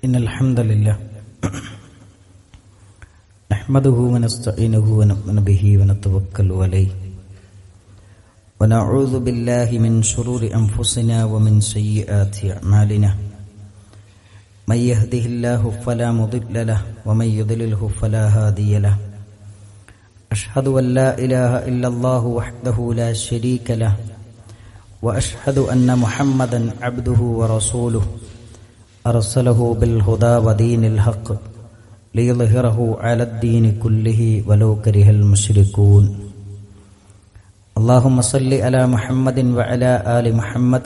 إن الحمد لله نحمده ونستعينه ونؤمن به ونتوكل عليه ونعوذ بالله من شرور أنفسنا ومن سيئات أعمالنا من يهده الله فلا مضل له ومن يضلله فلا هادي له أشهد أن لا إله إلا الله وحده لا شريك له وأشهد أن محمدا عبده ورسوله أرسله بالهدى ودين الحق ليظهره على الدين كله ولو كره المشركون اللهم صل على محمد وعلى آل محمد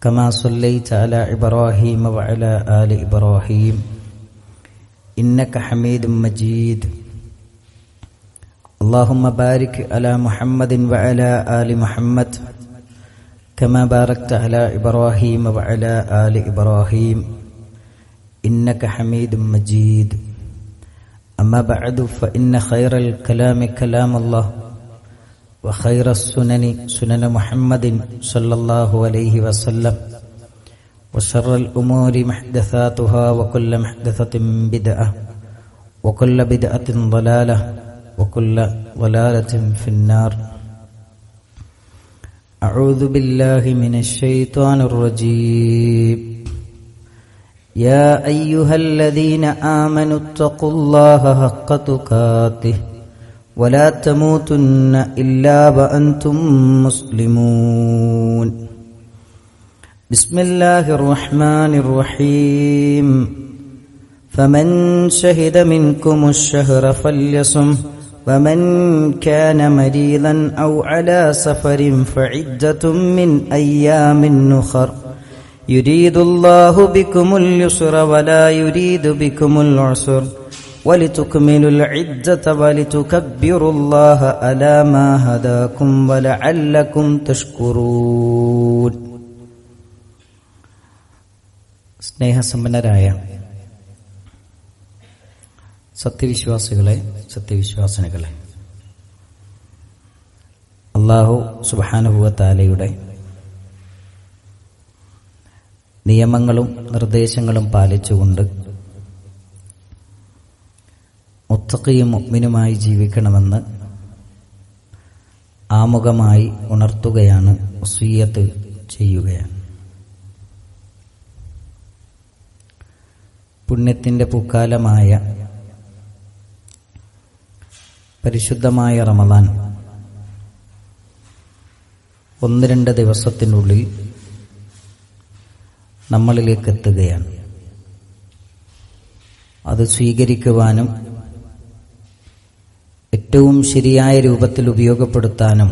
كما صليت على إبراهيم وعلى آل إبراهيم إنك حميد مجيد اللهم بارك على محمد وعلى آل محمد كما باركت على إبراهيم وعلى آل إبراهيم إنك حميد مجيد أما بعد فإن خير الكلام كلام الله وخير السنن سنن محمد صلى الله عليه وسلم وشر الأمور محدثاتها وكل محدثة بدعة وكل بدعة ضلالة وكل ضلالة في النار أعوذ بالله من الشيطان الرجيم يا أيها الذين آمنوا اتقوا الله حق تقاته ولا تموتن إلا وأنتم مسلمون بسم الله الرحمن الرحيم فمن شهد منكم الشهر فليصم ومن كان مريضا أو على سفر فعدة من أيام أخر يريد الله بكم اليسر ولا يريد بكم العسر ولتكملوا العدة ولتكبروا الله على ما هداكم ولعلكم تشكرون. സ്നേഹസമ്പന്നരായ സത്യവിശ്വാസികളെ, സത്യവിശ്വാസിനികളെ, അല്ലാഹു സുബ്ഹാനഹു വ തആലയുടെ നിയമങ്ങളും നിർദ്ദേശങ്ങളും പാലിച്ചുകൊണ്ട് മുത്തഖിയും മുഅ്മിനുമായി ജീവിക്കണമെന്ന് ആമുഖമായി ഉണർത്തുകയാണ്, വസിയ്യത്ത് ചെയ്യുകയാണ്. പുണ്യത്തിന്റെ പൂക്കാലമായ പരിശുദ്ധമായ റമദാൻ 1-2 ദിവസത്തിനുള്ളിൽ നമ്മളിലേക്ക് എത്തുകയാണ്. അത് സ്വീകരിക്കുവാനും ഏറ്റവും ശരിയായ രൂപത്തിൽ ഉപയോഗപ്പെടുത്താനും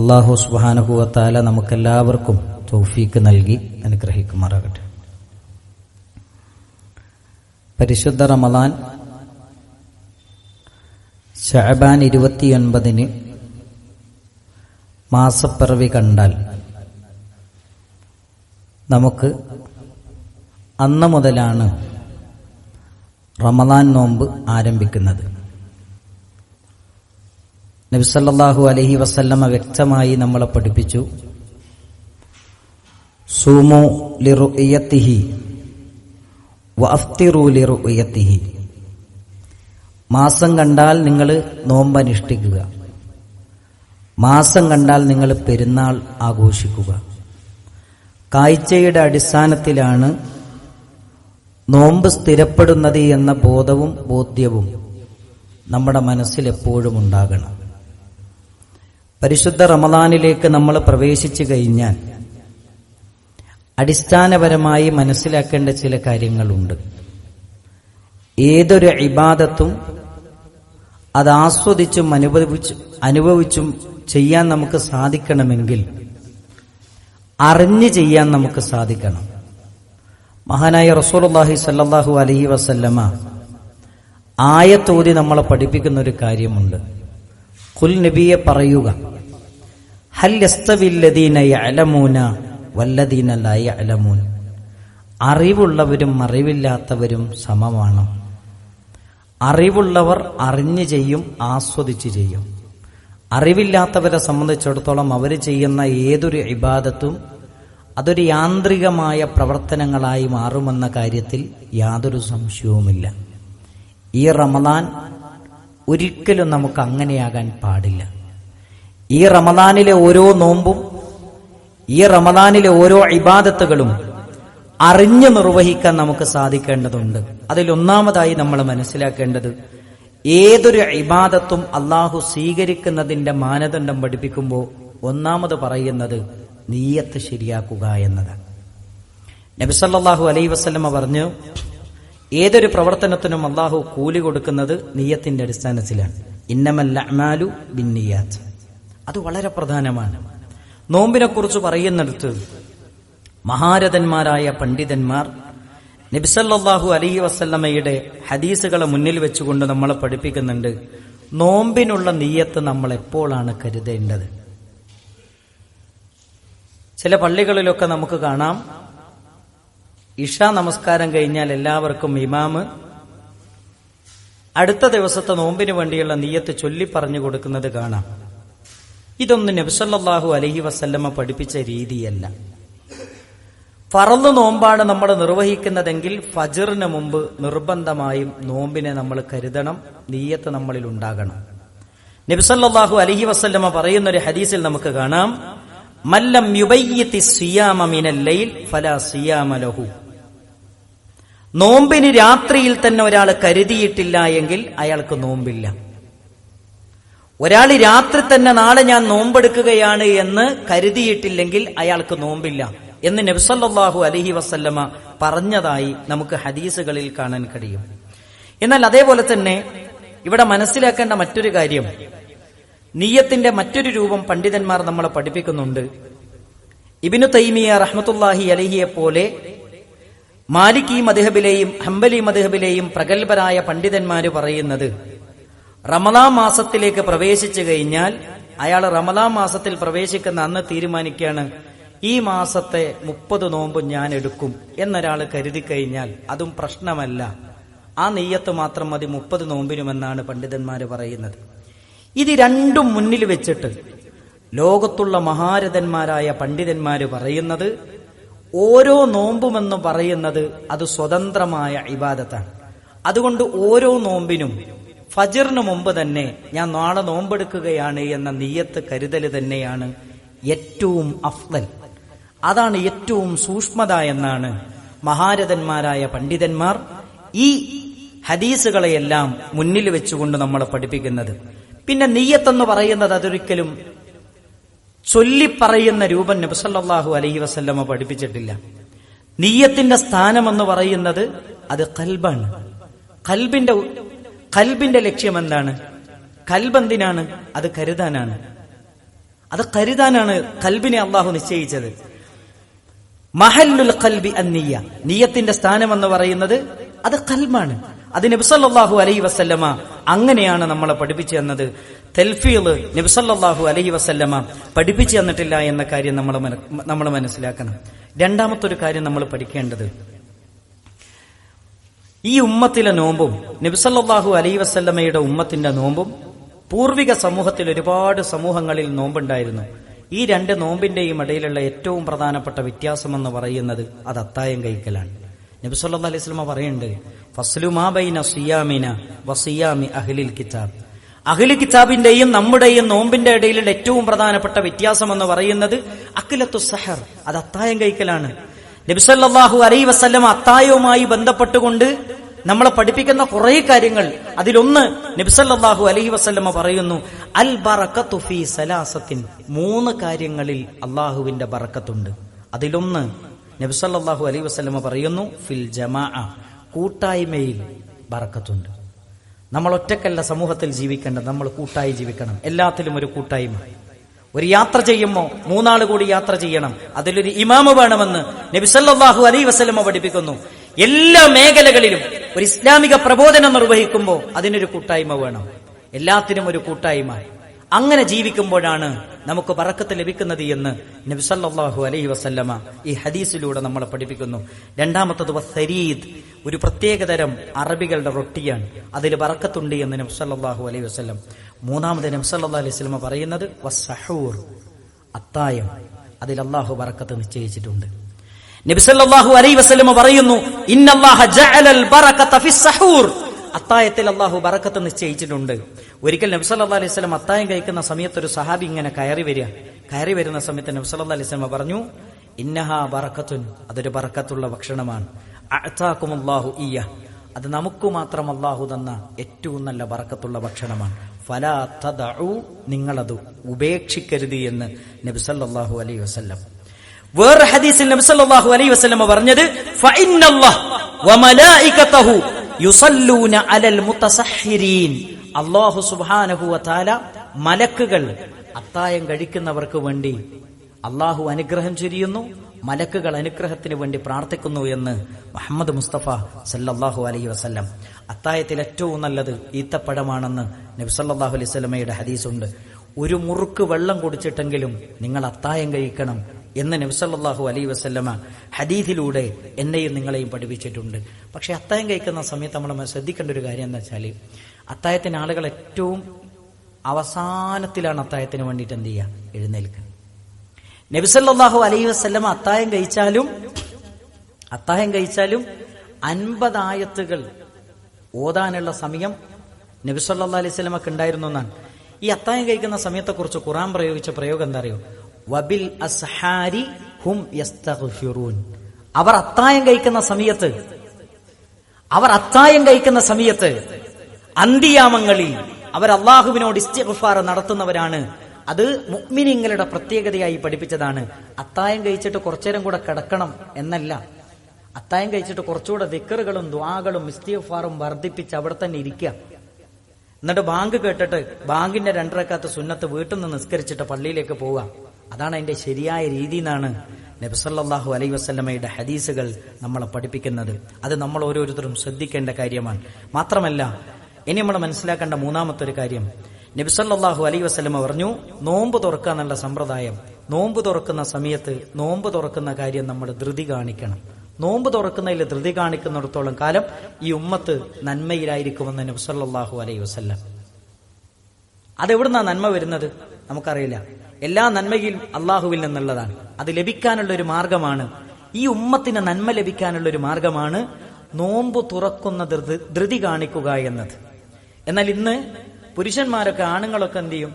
അല്ലാഹു സുബ്ഹാനഹു വ തആല നമുക്കെല്ലാവർക്കും തൗഫീക്ക് നൽകി അനുഗ്രഹിക്കുമാറാകട്ടെ. പരിശുദ്ധ റമദാൻ ശഅബാൻ 29 മാസപ്പിറവി കണ്ടാൽ നമുക്ക് അന്ന് മുതലാണ് റമദാൻ നോമ്പ് ആരംഭിക്കുന്നത്. നബി സല്ലല്ലാഹു അലൈഹി വസല്ലമ വ്യക്തമായി നമ്മളെ പഠിപ്പിച്ചു, സൂമു ലിറുഅയതിഹി വഅഫ്തിറു ലിറുഅയതിഹി. മാസം കണ്ടാൽ നിങ്ങൾ നോമ്പ് അനുഷ്ഠിക്കുക, മാസം കണ്ടാൽ നിങ്ങൾ പെരുന്നാൾ ആഘോഷിക്കുക. കാഴ്ചയുടെ അടിസ്ഥാനത്തിലാണ് നോമ്പ് സ്ഥിരപ്പെടുന്നത് എന്ന ബോധ്യവും നമ്മുടെ മനസ്സിൽ എപ്പോഴും ഉണ്ടാകണം. പരിശുദ്ധ റമദാനിലേക്ക് നമ്മൾ പ്രവേശിച്ചു കഴിഞ്ഞാൽ അടിസ്ഥാനപരമായി മനസ്സിലാക്കേണ്ട ചില കാര്യങ്ങളുണ്ട്. ഏതൊരു ഇബാദത്തും അത് ആസ്വദിച്ചും അനുഭവിച്ചും ചെയ്യാൻ നമുക്ക് സാധിക്കണമെങ്കിൽ അറിഞ്ഞു ചെയ്യാൻ നമുക്ക് സാധിക്കണം. മഹാനായ റസൂലുള്ളാഹി സ്വല്ലല്ലാഹു അലൈഹി വസല്ലമ ആയത്തോതി നമ്മളെ പഠിപ്പിക്കുന്ന ഒരു കാര്യമുണ്ട്. ഖുൽ നബിയെ പറയുക, ഹൽ യസ്തവില്ലദീന യഅലമൂന വല്ലദീന ലാ യഅലമൂൻ. അറിവുള്ളവരും അറിവില്ലാത്തവരും സമമാണ്. അറിവുള്ളവർ അറിഞ്ഞു ചെയ്യും, ആസ്വദിച്ച് ചെയ്യും. അറിവില്ലാത്തവരെ സംബന്ധിച്ചിടത്തോളം അവർ ചെയ്യുന്ന ഏതൊരു ഇബാദത്തും അതൊരു യാന്ത്രികമായ പ്രവർത്തനങ്ങളായി മാറുമെന്ന കാര്യത്തിൽ യാതൊരു സംശയവുമില്ല. ഈ റമദാൻ ഒരിക്കലും നമുക്ക് അങ്ങനെയാകാൻ പാടില്ല. ഈ റമദാനിലെ ഓരോ നോമ്പും ഈ റമദാനിലെ ഓരോ ഇബാദത്തുകളും അറിഞ്ഞു നിർവഹിക്കാൻ നമുക്ക് സാധിക്കേണ്ടതുണ്ട്. അതിലൊന്നാമതായി നമ്മൾ മനസ്സിലാക്കേണ്ടത്, ഏതൊരു ഇബാദത്തും അള്ളാഹു സ്വീകരിക്കുന്നതിന്റെ മാനദണ്ഡം പഠിപ്പിക്കുമ്പോൾ ഒന്നാമത് പറയുന്നത് നിയ്യത്ത് ശരിയാക്കുക എന്നതാണ്. നബി സല്ലല്ലാഹു അലൈഹി വസല്ലമ പറഞ്ഞു, ഏതൊരു പ്രവർത്തനത്തിനും അള്ളാഹു കൂലി കൊടുക്കുന്നത് നിയ്യത്തിന്റെ അടിസ്ഥാനത്തിലാണ്. ഇന്നമൽ അഅ്മാലു ബിന്നിയ്യാത്ത്. അത് വളരെ പ്രധാനമാണ്. നോമ്പിനെ കുറിച്ച് പറയുന്നിടത്ത് മഹാരഥന്മാരായ പണ്ഡിതന്മാർ നബി സല്ലല്ലാഹു അലൈഹി വസല്ലമയുടെ ഹദീസുകളെ മുന്നിൽ വെച്ചുകൊണ്ട് നമ്മളെ പഠിപ്പിക്കുന്നുണ്ട്, നോമ്പിനുള്ള നിയ്യത്ത് നമ്മൾ എപ്പോഴാണ് കരുതേണ്ടത്. ചില പള്ളികളിലൊക്കെ നമുക്ക് കാണാം, ഇഷാ നമസ്കാരം കഴിഞ്ഞാൽ എല്ലാവർക്കും ഇമാമ് അടുത്ത ദിവസത്തെ നോമ്പിന് വേണ്ടിയുള്ള നിയ്യത്ത് ചൊല്ലി പറഞ്ഞു കൊടുക്കുന്നത് കാണാം. ഇതൊന്നും നബി സല്ലല്ലാഹു അലൈഹി വസല്ലമ പഠിപ്പിച്ച രീതിയല്ല. ഫർള് നോമ്പാണ് നമ്മൾ നിർവഹിക്കുന്നതെങ്കിൽ ഫജ്റിന് മുമ്പ് നിർബന്ധമായും നോമ്പിനെ നമ്മൾ കരുതണം, നിയ്യത്ത് നമ്മളിൽ ഉണ്ടാകണം. നബി സല്ലല്ലാഹു അലൈഹി വസല്ലമ പറയുന്ന ഒരു ഹദീസിൽ നമുക്ക് കാണാം, മല്ലം യുബയ്യിതി സിയാമ മിനൽ ലൈൽ ഫലാ സിയാമ ലഹു. നോമ്പിന് രാത്രിയിൽ തന്നെ ഒരാൾ കരുതിയിട്ടില്ല എങ്കിൽ അയാൾക്ക് നോമ്പില്ല. ഒരാൾ രാത്രി തന്നെ നാളെ ഞാൻ നോമ്പെടുക്കുകയാണ് എന്ന് കരുതിയിട്ടില്ലെങ്കിൽ അയാൾക്ക് നോമ്പില്ല എന്ന് നബി സല്ലല്ലാഹു അലൈഹി വസല്ലമ പറഞ്ഞതായി നമുക്ക് ഹദീസുകളിൽ കാണാൻ കഴിയും. എന്നാൽ അതേപോലെ തന്നെ ഇവിടെ മനസ്സിലാക്കേണ്ട മറ്റൊരു കാര്യം, നിയ്യത്തിന്റെ മറ്റൊരു രൂപം പണ്ഡിതന്മാർ നമ്മളെ പഠിപ്പിക്കുന്നുണ്ട്. ഇബ്നു തൈമിയ റഹ്മത്തുള്ളാഹി അലൈഹിയെ പോലെ മാലിക്കി മദ്ഹബിലെയും ഹംബലി മദ്ഹബിലെയും പ്രഗൽഭരായ പണ്ഡിതന്മാര് പറയുന്നത്, റമദാൻ മാസത്തിലേക്ക് പ്രവേശിച്ചു കഴിഞ്ഞാൽ അയാൾ റമദാൻ മാസത്തിൽ പ്രവേശിക്കുന്ന അന്ന് തീരുമാനിക്കുകയാണ്, ഈ മാസത്തെ 30 നോമ്പ് ഞാൻ എടുക്കും എന്നൊരാൾ കരുതി കഴിഞ്ഞാൽ അതും പ്രശ്നമല്ല, ആ നെയ്യത്ത് മാത്രം മതി 30 നോമ്പിനുമെന്നാണ് പണ്ഡിതന്മാര് പറയുന്നത്. ഇത് രണ്ടും മുന്നിൽ വെച്ചിട്ട് ലോകത്തുള്ള മഹാരഥന്മാരായ പണ്ഡിതന്മാര് പറയുന്നത്, ഓരോ നോമ്പുമെന്ന് പറയുന്നത് അത് സ്വതന്ത്രമായ ഇബാദത്താണ്. അതുകൊണ്ട് ഓരോ നോമ്പിനും ഫജ്റിന് മുമ്പ് തന്നെ ഞാൻ നാളെ നോമ്പെടുക്കുകയാണ് എന്ന നിയ്യത്ത് കരുതല് തന്നെയാണ് ഏറ്റവും അഫ്ദൽ. അതാണ് ഏറ്റവും സൂക്ഷ്മത എന്നാണ് മഹാരഥന്മാരായ പണ്ഡിതന്മാർ ഈ ഹദീസുകളെയെല്ലാം മുന്നിൽ വെച്ചുകൊണ്ട് നമ്മളെ പഠിപ്പിക്കുന്നത്. പിന്നെ നിയ്യത്തെന്ന് പറയുന്നത് അതൊരിക്കലും ചൊല്ലിപ്പറയുന്ന രൂപം നബി സല്ലല്ലാഹു അലൈഹി വസല്ലമ പഠിപ്പിച്ചിട്ടില്ല. നിയ്യത്തിന്റെ സ്ഥാനമെന്ന് പറയുന്നത് അത് ഖൽബാണ്. ഖൽബിന്റെ ലക്ഷ്യം എന്താണ്? ഖൽബ് എന്തിനാണ്? അത് കരുതാനാണ്. ഖൽബിനെ അള്ളാഹു നിശ്ചയിച്ചത്. മഹല്ലുൽ ഖൽബി അന്നിയ്യ, നിയ്യത്തിന്റെ സ്ഥാനം എന്ന് പറയുന്നത് അത് ഖൽബാണ്. അത് നബി സല്ലല്ലാഹു അലൈഹി വസല്ലമ അങ്ങനെയാണ് നമ്മളെ പഠിപ്പിച്ചു തന്നത്. തൽഫീൽ നബി സല്ലല്ലാഹു അലൈഹി വസല്ലമ പഠിപ്പിച്ചു തന്നിട്ടില്ല എന്ന കാര്യം നമ്മൾ മനസ്സിലാക്കണം. രണ്ടാമത്തെ ഒരു കാര്യം നമ്മൾ പഠിക്കേണ്ടത്, ഈ ഉമ്മത്തിലെ നോമ്പും നബി സല്ലല്ലാഹു അലൈഹി വസല്ലമയുടെ ഉമ്മത്തിന്റെ നോമ്പും, പൂർവിക സമൂഹത്തിൽ ഒരുപാട് സമൂഹങ്ങളിൽ നോമ്പുണ്ടായിരുന്നു. ഈ രണ്ട് നോമ്പിന്റെയും ഇടയിലുള്ള ഏറ്റവും പ്രധാനപ്പെട്ട വ്യത്യാസമെന്ന് പറയുന്നത് അത് അത്തായം കഴിക്കലാണ്. നബി സല്ലല്ലാഹു അലൈഹി വസല്ലമ പറയുന്നുണ്ട്, ഫസ്ലു മാ ബൈന സിയാമിന വസിയാമി അഹ്ലിൽ കിതാബ്. അഹ്ലി കിതാബിന്റെയും നമ്മുടെയും നോമ്പിന്റെ ഇടയിലുള്ള ഏറ്റവും പ്രധാനപ്പെട്ട വ്യത്യാസം എന്ന് പറയുന്നത് അക്ലത്തു സഹർ, അത് അത്തായം കഴിക്കലാണ്. നബി സല്ലല്ലാഹു അലൈഹി വസല്ലമ അത്തായവുമായി ബന്ധപ്പെട്ടുകൊണ്ട് നമ്മളെ പഠിപ്പിക്കുന്ന കുറെ കാര്യങ്ങൾ, അതിലൊന്ന് നബി സല്ലല്ലാഹു അലൈഹി വസല്ലമ പറയുന്നു, അൽ ബറകത്തു ഫീ സലാസത്തിൻ, 3 കാര്യങ്ങളിൽ അള്ളാഹുവിന്റെ ബറക്കത്തുണ്ട്. അതിലൊന്ന് നബി സല്ലല്ലാഹു അലൈഹി വസല്ലമ പറയുന്നു, ഫിൽ ജമാഅ, കൂട്ടായ്മയിൽ ബറക്കത്തുണ്ട്. നമ്മൾ ഒറ്റക്കല്ല സമൂഹത്തിൽ ജീവിക്കേണ്ടത്, നമ്മൾ കൂട്ടായി ജീവിക്കണം. എല്ലാത്തിലും ഒരു കൂട്ടായ്മ. ഒരു യാത്ര ചെയ്യുമ്പോൾ 3 ആൾ കൂടി യാത്ര ചെയ്യണം, അതിലൊരു ഇമാമ് വേണമെന്ന് നബി സല്ലല്ലാഹു അലൈഹി വസല്ലമ പഠിപ്പിക്കുന്നു. എല്ലാ മേഖലകളിലും ഒരു ഇസ്ലാമിക പ്രബോധനം നിർവഹിക്കുമ്പോൾ അതിനൊരു കൂട്ടായ്മ വേണം, എല്ലാത്തിനും ഒരു കൂട്ടായ്മ. അങ്ങനെ ജീവിക്കുമ്പോഴാണ് നമുക്ക് ബറക്കത്ത് ലഭിക്കുന്നത് എന്ന് നബി സല്ലല്ലാഹു അലൈഹി വസല്ലമ ഈ ഹദീസിലൂടെ നമ്മളെ പഠിപ്പിക്കുന്നു. രണ്ടാമത്തത് വസ്സരീദ്, ഒരു പ്രത്യേകതരം അറബികളുടെ റൊട്ടിയാണ്, അതിൽ ബറക്കത്തുണ്ട് എന്ന് നബി സല്ലല്ലാഹു അലൈഹി വസല്ലം. മൂന്നാമത് നബി സല്ലല്ലാഹു അലൈഹി വസല്ലമ പറയുന്നത് വസ്സഹൂർ, അത്തായം. അതിൽ അല്ലാഹു ബറക്കത്ത് നിശ്ചയിച്ചിട്ടുണ്ട്. നബി സല്ലല്ലാഹു അലൈഹി വസല്ലം പറയുന്നു, ഇന്നല്ലാഹ ജഅലൽ ബറകത ഫിസ് സഹൂർ, അത്തായത്തിൽ അല്ലാഹു ബറക്കത്ത് നിശ്ചയിച്ചിട്ടുണ്ട്. ഒരിക്കൽ നബി സല്ലല്ലാഹു അലൈഹി വസല്ലം അത്തായം കഴിക്കുന്ന സമയത്ത് ഒരു സഹാബി ഇങ്ങനെ കയറി വരുന്ന സമയത്ത് നബി സല്ലല്ലാഹു അലൈഹി വസല്ലം പറഞ്ഞു, ഇന്നഹാ ബറകത്തുൻ, അതൊരു ബറക്കത്തുള്ള ഭക്ഷണമാണ്. അഅതാകുമുല്ലാഹു ഇയ്യ, അത് നമുക്ക് മാത്രം അല്ലാഹു തന്ന ഏറ്റവും നല്ല ബറക്കത്തുള്ള ഭക്ഷണമാണ്. ഫലാ തദഉ, നിങ്ങളത് ഉപേക്ഷിക്കരുത് എന്ന് നബി സല്ലല്ലാഹു അലൈഹി വസല്ലം. വേറെ ഹദീസിൽ നബി സല്ലല്ലാഹു അലൈഹി വസല്ലം പറഞ്ഞത്, ഫഇന്നല്ലാഹ വമലായികതഹു യുസല്ലൂന അലൽ മുതസഹ്ഹിരീൻ, അല്ലാഹു സുബ്ഹാനഹു വതആല മലക്കുകൾ അത്തായം കഴിക്കുന്നവർക്ക് വേണ്ടി അല്ലാഹു അനുഗ്രഹം ചൊരിയുന്നു, മലക്കുകൾ അനുഗ്രഹത്തിന് വേണ്ടി പ്രാർത്ഥിക്കുന്നു എന്ന് മുഹമ്മദ് മുസ്തഫ സല്ലല്ലാഹു അലൈഹി വസല്ലം. അത്തായത്തിൽ ഏറ്റവും നല്ലത് ഈത്തപ്പഴമാണെന്ന് നബി സല്ലല്ലാഹു അലൈഹി വസല്ലമയുടെ ഹദീസുണ്ട്. ഒരു മുറുക്ക് വെള്ളം കുടിച്ചിട്ടെങ്കിലും നിങ്ങൾ അത്തായം കഴിക്കണം എന്ന് നബി സല്ലല്ലാഹു അലൈഹി വസല്ലമ ഹദീസിലൂടെ എന്നെയും നിങ്ങളെയും പഠിപ്പിച്ചിട്ടുണ്ട്. പക്ഷെ അത്തായം കഴിക്കുന്ന സമയത്ത് നമ്മൾ ശ്രദ്ധിക്കേണ്ട ഒരു കാര്യം എന്താ വെച്ചാൽ, അത്തായത്തിന് ആളുകൾ ഏറ്റവും അവസാനത്തിലാണ് അത്തായത്തിന് വേണ്ടിയിട്ട് എന്ത് ചെയ്യുക, എഴുന്നേൽക്കുക. നബി സല്ലല്ലാഹു അലൈഹി വസല്ലമ അത്തായം കഴിച്ചാലും 50 ആയത്തുകൾ ഓതാനുള്ള സമയം നബി സല്ലല്ലാഹു അലൈഹി വസല്ലമക്ക് ഉണ്ടായിരുന്നു എന്നാണ്. ഈ അത്തായം കഴിക്കുന്ന സമയത്തെക്കുറിച്ച് ഖുർആൻ പ്രയോഗിച്ച പ്രയോഗം എന്താ അറിയോ? വബിൽ അസ്ഹാരി ഹും യസ്തഗ്ഫിറൂൻ. അവർ അത്തായം കഴിക്കുന്ന സമയത്ത് അന്തിയാമങ്ങളിൽ അവർ അല്ലാഹുവിനോട് ഇസ്തിഗ്ഫാർ നടത്തുന്നവരാണ്. അത് മുഅ്മിനീങ്ങളുടെ പ്രത്യേകതയായി പഠിപ്പിച്ചതാണ്. അത്തായം കഴിച്ചിട്ട് കുറച്ചേരം കൂടെ കിടക്കണം എന്നല്ല, അത്തായം കഴിച്ചിട്ട് കുറച്ചുകൂടെ ദിക്റുകളും ദുആകളും ഇസ്തിഗ്ഫാറും വർദ്ധിപ്പിച്ച് അവിടെ തന്നെ ഇരിക്കുക. എന്നിട്ട് ബാങ്ക് കേട്ടിട്ട് ബാങ്കിന്റെ 2 റക്അത്ത് സുന്നത്ത് വീട്ടിൽ നിന്ന് നിസ്കരിച്ചിട്ട് പള്ളിയിലേക്ക് പോവുക. അതാണ് അതിന്റെ ശരിയായ രീതി എന്നാണ് നബി സല്ലല്ലാഹു അലൈഹി വസല്ലമയുടെ ഹദീസുകൾ നമ്മളെ പഠിപ്പിക്കുന്നത്. അത് നമ്മൾ ഓരോരുത്തരും ശ്രദ്ധിക്കേണ്ട കാര്യമാണ്. മാത്രമല്ല, ഇനി നമ്മൾ മനസ്സിലാക്കേണ്ട മൂന്നാമത്തെ ഒരു കാര്യം, നബി സല്ലല്ലാഹു അലൈഹി വസല്ലമ പറഞ്ഞു, നോമ്പ് തുറക്കുക എന്നുള്ള സമ്പ്രദായം, നോമ്പ് തുറക്കുന്ന സമയത്ത് നോമ്പ് തുറക്കുന്ന കാര്യം നമ്മൾ ധൃതി കാണിക്കണം. നോമ്പ് തുറക്കുന്നതിൽ ധൃതി കാണിക്കുന്നിടത്തോളം കാലം ഈ ഉമ്മത്ത് നന്മയിലായിരിക്കുമെന്ന് നബി സല്ലല്ലാഹു അലൈഹി വസല്ലം. അതെവിടുന്നാ നന്മ വരുന്നത് നമുക്കറിയില്ല. എല്ലാ നന്മയും അള്ളാഹുവിൽ നിന്നുള്ളതാണ്. അത് ലഭിക്കാനുള്ള ഒരു മാർഗമാണ്, ഈ ഉമ്മത്തിന് നന്മ ലഭിക്കാനുള്ള ഒരു മാർഗമാണ് നോമ്പ് തുറക്കുന്ന ധൃതി കാണിക്കുക എന്നത്. എന്നാൽ ഇന്ന് പുരുഷന്മാരൊക്കെ, ആണുങ്ങളൊക്കെ എന്ത് ചെയ്യും?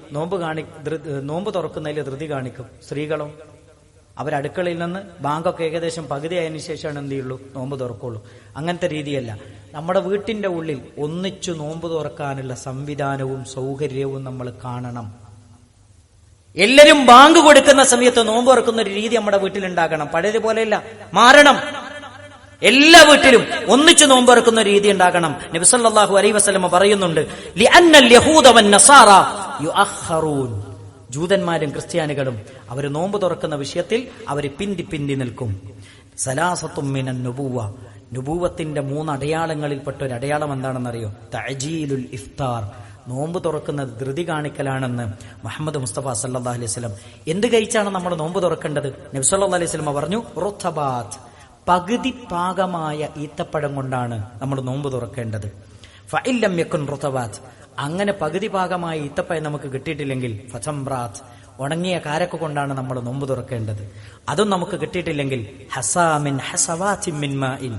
നോമ്പ് തുറക്കുന്നതിൽ ധൃതി കാണിക്കും. സ്ത്രീകളോ അവരടുക്കളയിൽ നിന്ന് ബാങ്കൊക്കെ ഏകദേശം പകുതിയായതിനു ശേഷമാണ് എന്ത് ചെയ്യുള്ളൂ, നോമ്പ് തുറക്കുള്ളൂ. അങ്ങനത്തെ രീതിയല്ല. നമ്മുടെ വീട്ടിന്റെ ഉള്ളിൽ ഒന്നിച്ചു നോമ്പ് തുറക്കാനുള്ള സംവിധാനവും സൗകര്യവും നമ്മൾ കാണണം. എല്ലാവരും ബാങ്ക് കൊടുക്കുന്ന സമയത്ത് നോമ്പ് തുറക്കുന്ന ഒരു രീതി നമ്മുടെ വീട്ടിലുണ്ടാകണം. പഴയതുപോലെയല്ല, മാറണം. എല്ലാ വീട്ടിലും ഒന്നിച്ചു നോമ്പ് തുറക്കുന്ന രീതി ഉണ്ടാകണം. നബി സല്ലല്ലാഹു അലൈഹി വസല്ലം പറയുന്നുണ്ട്, ലിഅന്നൽ യഹൂദ വന്നസാറ യുഅഖറൂൻ, ജൂതന്മാരും ക്രിസ്ത്യാനികളും അവർ നോമ്പ് തുറക്കുന്ന വിഷയത്തിൽ അവർ പിന്തി നിൽക്കും. സലാസത്തും മിനൻ നുബുവ, നുബുവത്തിന്റെ 3 അടയാളങ്ങളിൽപ്പെട്ട ഒരു അടയാളം എന്താണെന്നറിയോ? തഅജീലുൽ ഇഫ്താർ, നോമ്പ് തുറക്കുന്നത് ധൃതി കാണിക്കലാണെന്ന് മുഹമ്മദ് മുസ്തഫ സല്ലല്ലാഹു അലൈഹി വസല്ലം. എന്ത് കഴിച്ചാണ് നമ്മൾ നോമ്പ് തുറക്കേണ്ടത്? നബി സല്ലല്ലാഹു അലൈഹി വസല്ലം പറഞ്ഞു, റുത്തബാത്ത്, പകുതി പാകമായ ഈത്തപ്പഴം കൊണ്ടാണ് നമ്മൾ നോമ്പ് തുറക്കേണ്ടത്. ഫഇല്ലം യകുൻ റുത്തബാത്ത്, അങ്ങനെ പകുതി പാകമായ ഈത്തപ്പഴം നമുക്ക് കിട്ടിയിട്ടില്ലെങ്കിൽ ഫസംബ്രാത്ത്, ഉണങ്ങിയ കാരക്ക കൊണ്ടാണ് നമ്മൾ നോമ്പ് തുറക്കേണ്ടത്. അതും നമുക്ക് കിട്ടിയിട്ടില്ലെങ്കിൽ ഹസാമിൻ ഹസവാത്തിൻ മിൻ മാഇൻ,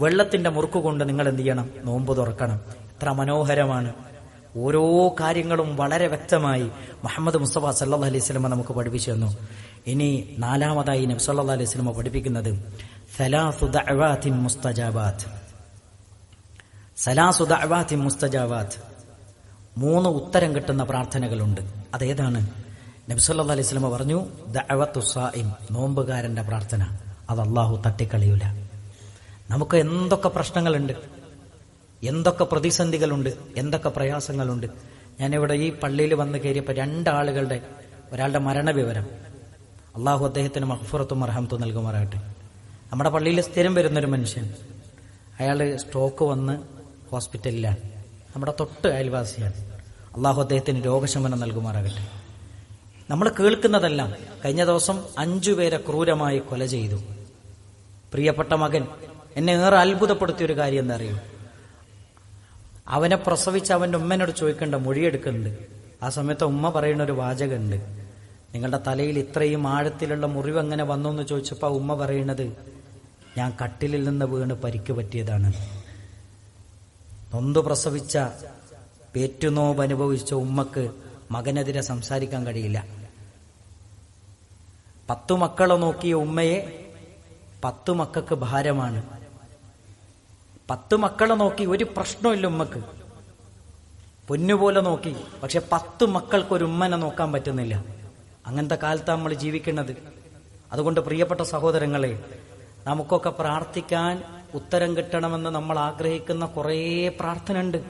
വെള്ളത്തിന്റെ മുറുക്ക് കൊണ്ട് നിങ്ങൾ എന്ത് ചെയ്യണം? നോമ്പ് തുറക്കണം. എത്ര മനോഹരമാണ്! ഓരോ കാര്യങ്ങളും വളരെ വ്യക്തമായി മുഹമ്മദ് മുസ്തഫ സല്ലല്ലാഹു അലൈഹി വസല്ലം നമുക്ക് പഠിപ്പിച്ചു തന്നു. ഇനി 4-മതായി നബി സല്ലല്ലാഹു അലൈഹി വസല്ലം പഠിപ്പിക്കുന്നത് സലാസു ദഅവാത്തിൻ മുസ്തജാബാത്ത്. 3 ഉത്തരം കിട്ടുന്ന പ്രാർത്ഥനകളുണ്ട്. അതേതാണ്? നബി സല്ലല്ലാഹു അലൈഹി വസല്ലം പറഞ്ഞു, ദഅവത്തു സായിം, നോമ്പുകാരന്റെ പ്രാർത്ഥന, അത് അല്ലാഹു തട്ടിക്കളയൂല. നമുക്ക് എന്തൊക്കെ പ്രശ്നങ്ങളുണ്ട്, എന്തൊക്കെ പ്രതിസന്ധികളുണ്ട്, എന്തൊക്കെ പ്രയാസങ്ങളുണ്ട്. ഞാനിവിടെ ഈ പള്ളിയിൽ വന്ന് കയറിയപ്പോൾ 2 ആളുകളുടെ, ഒരാളുടെ മരണവിവരം, അള്ളാഹു അദ്ദേഹത്തിന് മഗ്ഫിറത്തും മർഹമത്തും നൽകുമാറാകട്ടെ. നമ്മുടെ പള്ളിയിൽ സ്ഥിരം വരുന്നൊരു മനുഷ്യൻ, അയാൾ സ്ട്രോക്ക് വന്ന് ഹോസ്പിറ്റലിലാണ്. നമ്മുടെ തൊട്ട് അയൽവാസിയാണ്. അള്ളാഹു അദ്ദേഹത്തിന് രോഗശമനം നൽകുമാറാകട്ടെ. നമ്മൾ കേൾക്കുന്നതെല്ലാം, കഴിഞ്ഞ ദിവസം 5 പേരെ ക്രൂരമായി കൊല ചെയ്തു. പ്രിയപ്പെട്ട മകൻ എന്നെ ഏറെ അത്ഭുതപ്പെടുത്തിയൊരു കാര്യം എന്താ അറിയൂ? അവനെ പ്രസവിച്ച് അവന്റെ ഉമ്മനോട് ചോദിക്കേണ്ട മൊഴിയെടുക്കുന്നുണ്ട്. ആ സമയത്ത് ഉമ്മ പറയുന്ന ഒരു വാചകമുണ്ട്, നിങ്ങളുടെ തലയിൽ ഇത്രയും ആഴത്തിലുള്ള മുറിവ് എങ്ങനെ വന്നു എന്ന് ചോദിച്ചപ്പോൾ ഉമ്മ പറയുന്നത്, ഞാൻ കട്ടിലിൽ നിന്ന് വീണ് പരിക്ക് പറ്റിയതാണ്. നൊന്തു പ്രസവിച്ച പേറ്റുനോവ് അനുഭവിച്ച ഉമ്മക്ക് മകനെതിരെ സംസാരിക്കാൻ കഴിയില്ല. 10 മക്കളെ നോക്കിയ ഉമ്മയെ 10 മക്കൾക്ക് ഭാരമാണ്. 10 മക്കളെ നോക്കി ഒരു പ്രശ്നമില്ല ഉമ്മക്ക്, പൊന്നുപോലെ നോക്കി. പക്ഷെ 10 മക്കൾക്ക് ഒരു ഉമ്മനെ നോക്കാൻ പറ്റുന്നില്ല. അങ്ങനത്തെ കാലത്താണ് നമ്മൾ ജീവിക്കുന്നത്. അതുകൊണ്ട് പ്രിയപ്പെട്ട സഹോദരങ്ങളെ, നമുക്കൊക്കെ പ്രാർത്ഥിക്കാൻ ഉത്തരം കിട്ടണമെന്ന് നമ്മൾ ആഗ്രഹിക്കുന്ന കുറേ പ്രാർത്ഥന ഉണ്ട്.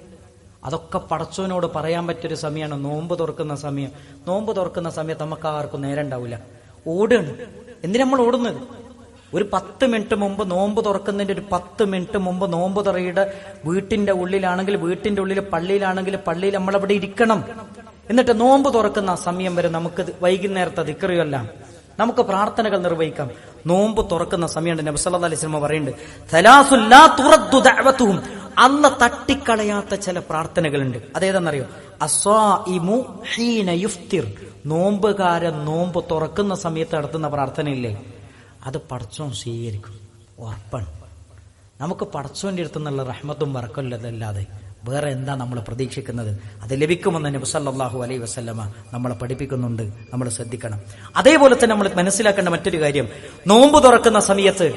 അതൊക്കെ പടച്ചവനോട് പറയാൻ പറ്റിയൊരു സമയമാണ് നോമ്പ് തുറക്കുന്ന സമയം. നോമ്പ് തുറക്കുന്ന സമയത്ത് നമുക്ക് ആർക്കും നേരം ഉണ്ടാവില്ല, ഓടുകയാണ്. എന്തിനാ നമ്മൾ ഓടുന്നത്? ഒരു 10 മിനിറ്റ് മുമ്പ്, നോമ്പ് തുറക്കുന്നതിന്റെ ഒരു 10 മിനിറ്റ് മുമ്പ് നോമ്പ് തുറയുടെ വീട്ടിന്റെ ഉള്ളിലാണെങ്കിൽ വീട്ടിന്റെ ഉള്ളിൽ, പള്ളിയിലാണെങ്കിൽ പള്ളിയിൽ നമ്മളവിടെ ഇരിക്കണം. എന്നിട്ട് നോമ്പ് തുറക്കുന്ന സമയം വരെ നമുക്ക് വൈകുന്നേരത്തെ ദിക്റിയല്ല, നമുക്ക് പ്രാർത്ഥനകൾ നിർവഹിക്കാം. നോമ്പ് തുറക്കുന്ന സമയമുണ്ട്. നബി സല്ലല്ലാഹു അലൈഹി വസല്ലം പറയുന്നുണ്ട്, സലാസുൽ ലാ തുറദ്ദു ദഅവതുഹും, അല്ലാഹ് തട്ടിക്കളയാത്ത ചില പ്രാർത്ഥനകളുണ്ട്. അതേതെന്നറിയോ? അസ്വാഇമു ഹീന യുഫ്തിർ, നോമ്പുകാരൻ നോമ്പ് തുറക്കുന്ന സമയത്ത് നടത്തുന്ന പ്രാർത്ഥനയില്ലേ, അത് പടച്ചോൻ സ്വീകരിക്കും, ഉറപ്പാണ്. നമുക്ക് പടച്ചോന്റെ അടുത്തുനിന്നുള്ള റഹ്മത്തും ബറക്കത്തുമല്ലാതെ വേറെ എന്താ നമ്മൾ പ്രതീക്ഷിക്കുന്നത്? അത് ലഭിക്കുമെന്ന് നബി സല്ലല്ലാഹു അലൈഹി വസല്ലമ നമ്മളെ പഠിപ്പിക്കുന്നുണ്ട്. നമ്മൾ ശ്രദ്ധിക്കണം. അതേപോലെ തന്നെ നമ്മൾ മനസ്സിലാക്കേണ്ട മറ്റൊരു കാര്യം, നോമ്പ് തുറക്കുന്ന സമയത്ത്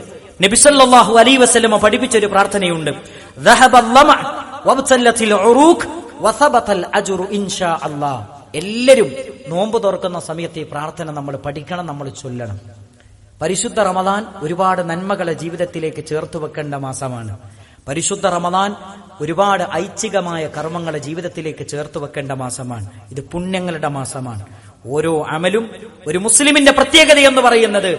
നബി സല്ലല്ലാഹു അലൈഹി വസല്ലമ പഠിപ്പിച്ചൊരു പ്രാർത്ഥനയുണ്ട്. എല്ലാവരും നോമ്പ് തുറക്കുന്ന സമയത്ത് ഈ പ്രാർത്ഥന നമ്മൾ പഠിക്കണം, നമ്മൾ ചൊല്ലണം. പരിശുദ്ധ റമദാൻ ഒരുപാട് നന്മകളെ ജീവിതത്തിലേക്ക് ചേർത്ത് വെക്കേണ്ട മാസമാണ്. പരിശുദ്ധ റമദാൻ ഒരുപാട് ഐച്ഛികമായ കർമ്മങ്ങളെ ജീവിതത്തിലേക്ക് ചേർത്ത് വെക്കേണ്ട മാസമാണ്. ഇത് പുണ്യങ്ങളുടെ മാസമാണ്. ഓരോ അമലും ഒരു മുസ്ലിമിന്റെ പ്രത്യേകത എന്ന് പറയുന്നത്,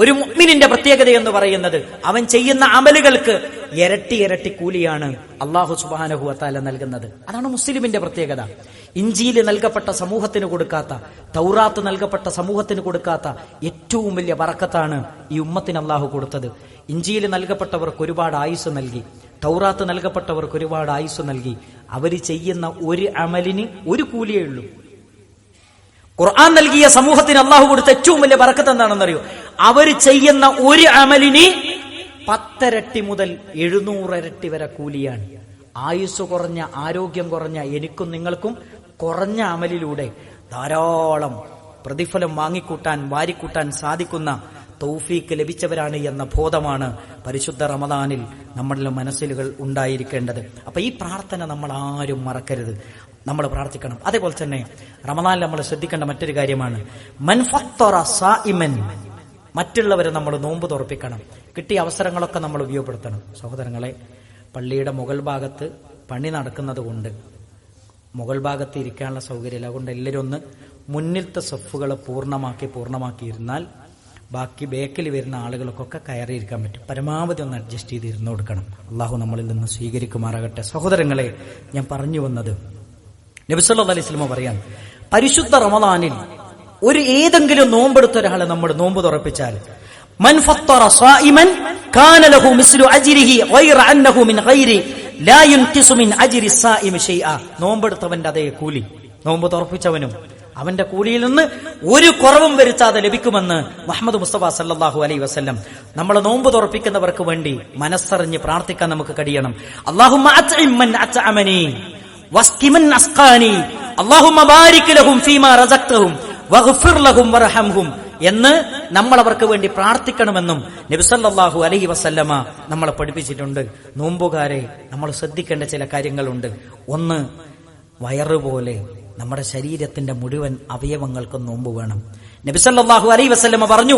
ഒരു മുഅ്മിനിന്റെ പ്രത്യേകത എന്ന് പറയുന്നത്, അവൻ ചെയ്യുന്ന അമലുകൾക്ക് ഇരട്ടി ഇരട്ടി കൂലിയാണ് അല്ലാഹു സുബ്ഹാനഹു വ തആല നൽകുന്നത്. അതാണ് മുസ്ലിമിന്റെ പ്രത്യേകത. ഇഞ്ചീൽ നൽകപ്പെട്ട സമൂഹത്തിന് കൊടുക്കാത്ത, തൗറാത്ത് നൽകപ്പെട്ട സമൂഹത്തിന് കൊടുക്കാത്ത ഏറ്റവും വലിയ ബറക്കത്താണ് ഈ ഉമ്മത്തിന് അല്ലാഹു കൊടുത്തത്. ഇഞ്ചീൽ നൽകപ്പെട്ടവർക്ക് ഒരുപാട് ആയുസ് നൽകി, തൗറാത്ത് നൽകപ്പെട്ടവർക്ക് ഒരുപാട് ആയുസ് നൽകി. അവർ ചെയ്യുന്ന ഒരു അമലിന് ഒരു കൂലിയേ ഉള്ളൂ. ഖുർആൻ നൽകിയ സമൂഹത്തിന് അല്ലാഹു കൊടുത്ത ഏറ്റവും വലിയ ബറക്കത്ത് എന്താണെന്നറിയോ? അവർ ചെയ്യുന്ന ഒരു അമലിന് 10 ഇരട്ടി മുതൽ 700 ഇരട്ടി വരെ കൂലിയാണ്. ആയുസ് കുറഞ്ഞ, ആരോഗ്യം കുറഞ്ഞ എനിക്കും നിങ്ങൾക്കും കുറഞ്ഞ അമലിലൂടെ ധാരാളം പ്രതിഫലം വാങ്ങിക്കൂട്ടാൻ, വാരിക്കൂട്ടാൻ സാധിക്കുന്ന തൗഫീക്ക് ലഭിച്ചവരാണ് എന്ന ബോധമാണ് പരിശുദ്ധ റമദാനിൽ നമ്മളുടെ മനസ്സിലുകൾ ഉണ്ടായിരിക്കേണ്ടത്. അപ്പൊ ഈ പ്രാർത്ഥന നമ്മൾ ആരും മറക്കരുത്, നമ്മൾ പ്രാർത്ഥിക്കണം. അതേപോലെ തന്നെ റമദാനിൽ നമ്മൾ ശ്രദ്ധിക്കേണ്ട മറ്റൊരു കാര്യമാണ് മൻ ഫത്തറ സായിമൻ, മറ്റുള്ളവരെ നമ്മൾ നോമ്പ് തുറപ്പിക്കണം. കിട്ടിയ അവസരങ്ങളൊക്കെ നമ്മൾ ഉപയോഗപ്പെടുത്തണം. സഹോദരങ്ങളെ, പള്ളിയുടെ മുകൾ ഭാഗത്ത് പണി നടക്കുന്നത് കൊണ്ട് മുകൾ ഭാഗത്ത് ഇരിക്കാനുള്ള സൗകര്യമില്ല. അതുകൊണ്ട് എല്ലാവരും ഒന്ന് മുന്നിലത്തെ സഫുകൾ പൂർണ്ണമാക്കിയിരുന്നാൽ ബാക്കി ബേക്കിൽ വരുന്ന ആളുകൾക്കൊക്കെ കയറിയിരിക്കാൻ പറ്റും. പരമാവധി ഒന്ന് അഡ്ജസ്റ്റ് ചെയ്ത് ഇരുന്ന് കൊടുക്കണം. അള്ളാഹു നമ്മളിൽ നിന്ന് സ്വീകരിക്കുമാറാകട്ടെ. സഹോദരങ്ങളെ, ഞാൻ പറഞ്ഞു വന്നത്, നബി സല്ലല്ലാഹു അലൈഹി വസല്ലം പറയാൻ, പരിശുദ്ധ റമദാനിൽ ഒരു ഏതെങ്കിലും നോമ്പെടുത്ത ഒരാളെ നമ്മൾ നോമ്പ് തുറപ്പിച്ചാൽ, മൻ ഫത്തറ സായിമൻ കാന ലഹു മിസ്ലു അജ്രിഹി ഗൈറ അന്നഹു മിൻ ഗൈരി ലാ യുൻഖിസു മിൻ അജ്രി സായിമി ഷൈഅ, നോമ്പെടുത്തവന്റെ അതേ കൂലി നോമ്പ് തുറപ്പിച്ചവനും അവന്റെ കൂലിയിൽ നിന്ന് ഒരു കുറവും വരുത്താതെ ലഭിക്കുമെന്ന് മുഹമ്മദ് മുസ്തഫ സല്ലല്ലാഹു അലൈഹി വസല്ലം. നമ്മൾ നോമ്പ് തുറപ്പിക്കുന്നവർക്ക് വേണ്ടി മനസ്സറിഞ്ഞ് പ്രാർത്ഥിക്കാൻ നമുക്ക് കഴിയണം. അല്ലാഹുമ്മ അത്ഇം മൻ അത്അമനി വസ്കിമൻ അസ്ഖാനി അല്ലാഹുമ്മ ബാരിക് ലഹും ഫീമാ റസഖ്തഹും വഗ്ഫിർ ലഹും വർഹംഹും എന്ന് നമ്മൾ അവർക്ക് വേണ്ടി പ്രാർത്ഥിക്കണമെന്നും നബി സല്ലല്ലാഹു അലൈഹി വസല്ലമ നമ്മളെ പഠിപ്പിച്ചിട്ടുണ്ട്. നോമ്പുകാരെ, നമ്മൾ ശ്രദ്ധിക്കേണ്ട ചില കാര്യങ്ങളുണ്ട്. ഒന്ന്, വയറുപോലെ നമ്മുടെ ശരീരത്തിന്റെ മുഴുവൻ അവയവങ്ങൾക്കും നോമ്പ് വേണം. നബി സല്ലല്ലാഹു അലൈഹി വസല്ലമ പറഞ്ഞു,